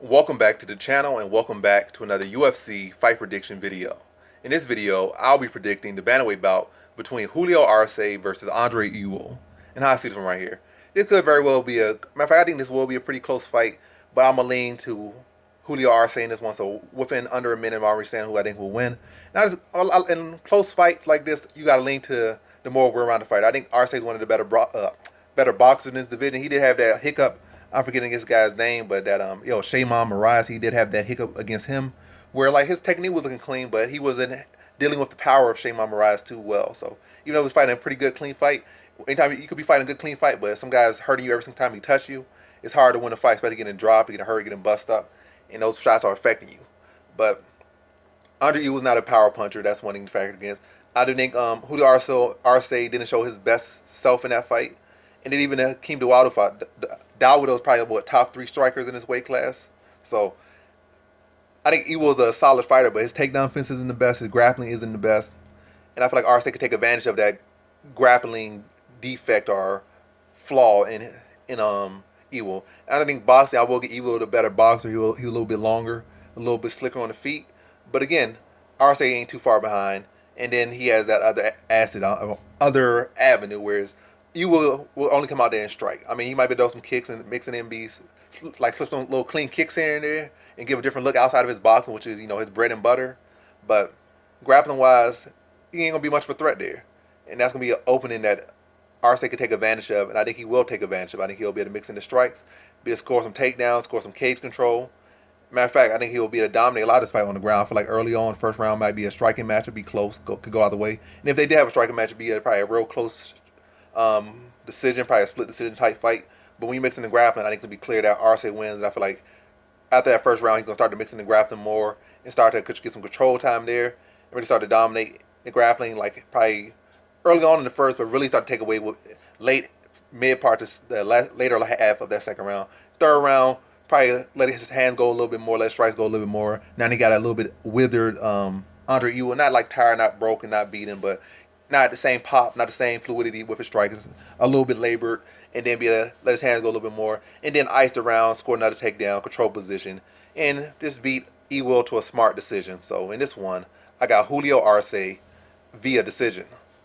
Welcome back to the channel and welcome back to another UFC fight prediction video. In this video, I'll be predicting the bantamweight bout between Julio Arce versus Ewell. And how I see this one right here. This could very well be matter of fact, I think this will be a pretty close fight, but I'm going to lean to Julio Arce in this one. So within under a minute, I'm already saying who I think will win. Now, in close fights like this, you got to lean to the more well-rounded fighter. I think Arce is one of the better boxers in this division. He did have that hiccup. I'm forgetting this guy's name, but that Shayman Moraes, he did have that hiccup against him, where like his technique was looking clean, but he wasn't dealing with the power of Shayman Moraes too well. So even though he was fighting a pretty good clean fight, anytime you could be fighting a good clean fight, but some guys hurting you every single time he touch you, it's hard to win a fight, especially getting dropped, getting hurt, getting bust up, and those shots are affecting you. But Ewell was not a power puncher. That's one thing to factor against. I do think Julio Arce didn't show his best self in that fight. And then even Hakeem Dawodu fought. Dawodu was probably top 3 strikers in his weight class. So I think Ewell's a solid fighter, but his takedown defense isn't the best. His grappling isn't the best. And I feel like Arce could take advantage of that grappling defect or flaw in Ewell. And I think boxing, I will get Ewell the better boxer. He's a little bit longer, a little bit slicker on the feet. But again, Arce ain't too far behind. And then he has that other avenue, whereas Ewell will only come out there and strike. I mean, he might be throw some kicks and mixing in slip some little clean kicks here and there and give a different look outside of his boxing, which is, his bread and butter. But grappling wise, he ain't gonna be much of a threat there. And that's gonna be an opening that Arce could take advantage of, and I think he will take advantage of. I think he'll be able to mix in the strikes, be able to score some takedowns, score some cage control. Matter of fact, I think he'll be able to dominate a lot of this fight on the ground. I feel like early on, first round might be a striking match, it'd be close, could go either way. And if they did have a striking match, it'd be probably a real close decision, probably a split decision type fight. But when you mix in the grappling, I think to be clear that Arce wins. And I feel like after that first round, he's gonna start to mix in the grappling more and start to get some control time there and really start to dominate the grappling, like probably early on in the first, but really start to take away with mid part to the later half of that second round. Third round, probably let his hands go a little bit more, let his strikes go a little bit more. Now he got a little bit withered Ewell, not like tired, not broken, not beaten, but not the same pop, not the same fluidity with his strikes. A little bit labored, and then be able to let his hands go a little bit more, and then ice the round, score another takedown, control position, and just beat Ewell to a smart decision. So in this one, I got Julio Arce via decision.